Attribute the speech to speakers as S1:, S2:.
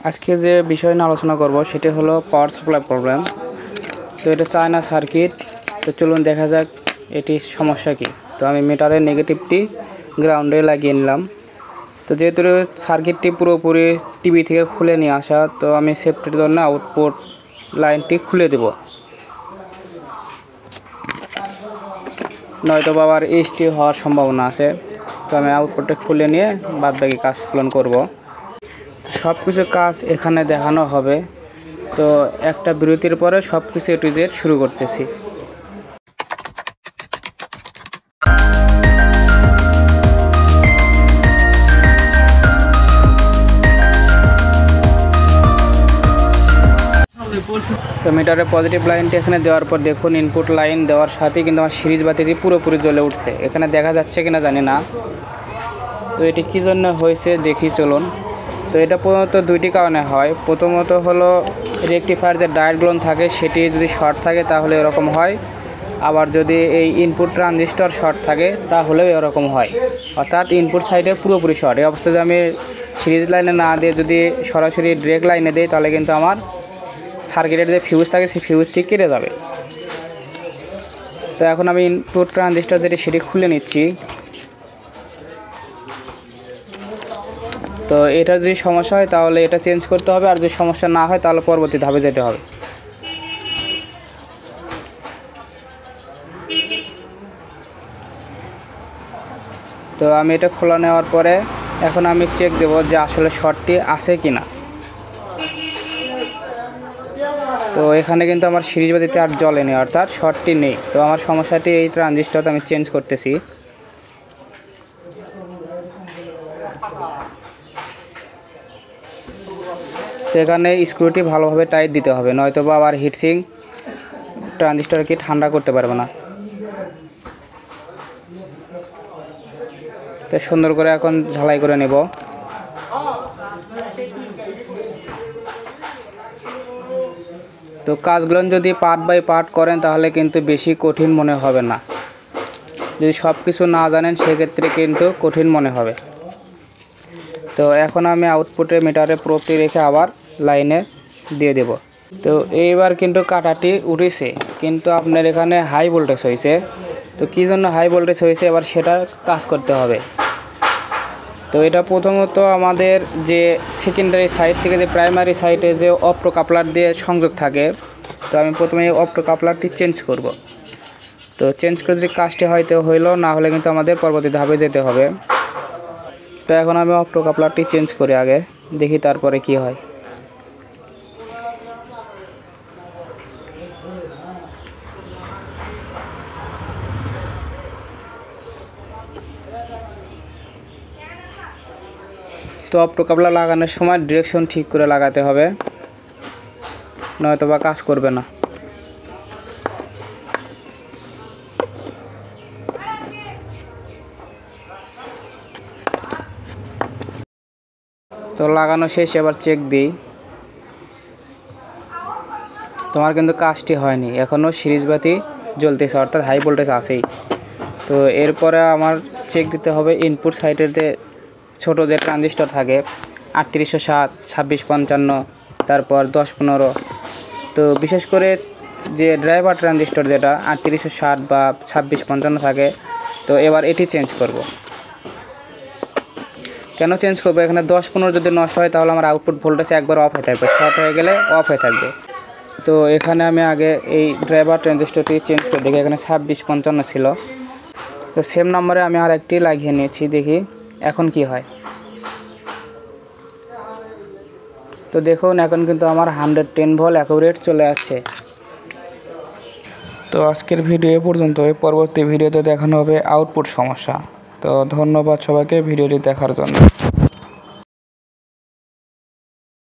S1: আজকে যে বিষয় নিয়ে আলোচনা করব সেটি হলো পাওয়ার সাপ্লাই প্রবলেম। তো এটা চায়না সার্কিট। তো চলুন দেখা যাক এটির সমস্যা কি। তো আমি মিটারের নেগেটিভটি গ্রাউন্ডে লাগিয়ে নিলাম। তো যেহেতু সার্কিটটি পুরোপুরি টিভি থেকে খুলে নিয়ে আসা, তো আমি সেফটির জন্য আউটপুট লাইনটি খুলে দেব, নয়তো আবার এইচটি হওয়ার সম্ভাবনা আছে। তো আমি আউটপুটটা খুলে নিয়ে বাদবাকি কাজগুলো করব। সব কিছু কাজ এখানে দেখানো হবে। তো একটা বিরতির পরে সব কিছু এ টু জেড শুরু করতেছি। তো মিটারের পজিটিভ লাইনটি এখানে দেওয়ার পর দেখুন ইনপুট লাইন দেওয়ার সাথে কিন্তু আমার সিরিজ বাতিটি পুরোপুরি জ্বলে উঠছে। এখানে দেখা যাচ্ছে কিনা জানি না। তো এটি কী জন্য হয়েছে দেখি চলুন। তো এটা প্রথমত দুইটি কারণে হয়। প্রথমত হলো রেকটিফায়ার যে ডায়োডগুলো থাকে সেটি যদি শর্ট থাকে তাহলে এরকম হয়, আবার যদি এই ইনপুট ট্রানজিস্টর শর্ট থাকে তাহলেও এরকম হয়, অর্থাৎ ইনপুট সাইডে পুরোপুরি শর্ট। এই অবস্থায় যদি আমি সিরিজ লাইনে না দিয়ে যদি সরাসরি ডিরেক্ট লাইনে দিই তাহলে কিন্তু আমার সার্কিটের যে ফিউজ থাকে সেই ফিউজটি কেটে যাবে। তো এখন আমি ইনপুট ট্রানজিস্টর যেটি সেটি খুলে নিচ্ছি। তো এটা যদি সমস্যা হয় তাহলে এটা চেঞ্জ করতে হবে, আর যদি সমস্যা না হয় তাহলে পরবর্তী ধাপে যেতে হবে। তো আমি এটা খোলা নেওয়ার পরে এখন আমি চেক দেব যে আসলে শর্টটি আছে কি না। তো এখানে কিন্তু আমার সিরিজ বাতিতে আর জ্বলেনি, অর্থাৎ শর্টটি নেই। তো আমার সমস্যাটি এই ট্রানজিস্টরটা আমি চেঞ্জ করতেছি। তো এখানে স্ক্রুটি ভালোভাবে টাইট দিতে হবে, নয়তো বা আবার হিটসিং ট্রানজিস্টরকে ঠান্ডা করতে পারবে না। তো সুন্দর করে এখন ঝালাই করে নেব। তো কাজগুলো যদি পার্ট বাই পার্ট করেন তাহলে কিন্তু বেশি কঠিন মনে হবে না। যদি সব কিছু না জানেন সেক্ষেত্রে কিন্তু কঠিন মনে হবে। তো এখন আমি আউটপুটে মিটারে প্রোবটি রেখে আবার লাইনে দিয়ে দেব। তো এইবার কিন্তু কাটাটি উঠেছে, কিন্তু আপনার এখানে হাই ভোল্টেজ হয়েছে। তো কী জন্য হাই ভোল্টেজ হয়েছে এবার সেটা কাজ করতে হবে। তো এটা প্রথমত আমাদের যে সেকেন্ডারি সাইড থেকে যে প্রাইমারি সাইডে যে অপ্টো কাপলার দিয়ে সংযোগ থাকে, তো আমি প্রথমে এই অপ্টো কাপলারটি চেঞ্জ করব। তো চেঞ্জ করে যদি কাজটি হয়তো হইলো, না হলে কিন্তু আমাদের পরবর্তী ধাপে যেতে হবে। তো এখন আমি অপ্টো কাপলারটি চেঞ্জ করে আগে দেখি তারপরে কি হয়। তো অপ্টো কাপলার লাগানোর সময় ডিরেকশন ঠিক করে লাগাতে হবে, নয়তো বা কাজ করবে না। তো লাগানো শেষ, এবার চেক দিই। তোমার কিন্তু কাজটি হয়নি, এখনও সিরিজ বাতি জ্বলতেছে, অর্থাৎ হাই ভোল্টেজ আছেই। তো এরপরে আমার চেক দিতে হবে ইনপুট সাইডের যে ছোটো যে ট্রানজিস্টর থাকে 3807, 2655, তারপর 1015। তো বিশেষ করে যে ড্রাইভার ট্রানজিস্টর যেটা 3860 বা 2655 থাকে, তো এবার এটি চেঞ্জ করব। কেন চেঞ্জ করবো, এখানে 10-15 যদি নষ্ট হয় তাহলে আমার আউটপুট ভোল্টেজ একবার অফ হয়ে থাকবে, শর্ট হয়ে গেলে অফ হয়ে থাকবে। তো এখানে আমি আগে এই ড্রাইভার ট্রানজিস্টরটি চেঞ্জ করে দেখি, এখানে 2655 ছিল। তো সেম নম্বরে আমি আর একটি লাগিয়ে নিয়েছি, দেখি এখন কি হয়। তো দেখুন এখন কিন্তু আমার 110 ভোল্ট অ্যাকুরেট চলে আসছে। তো আজকের ভিডিও এ পর্যন্ত। পরবর্তী ভিডিওতে দেখানো হবে আউটপুট সমস্যা। তো ধন্যবাদ সবাইকে ভিডিওটি দেখার জন্য।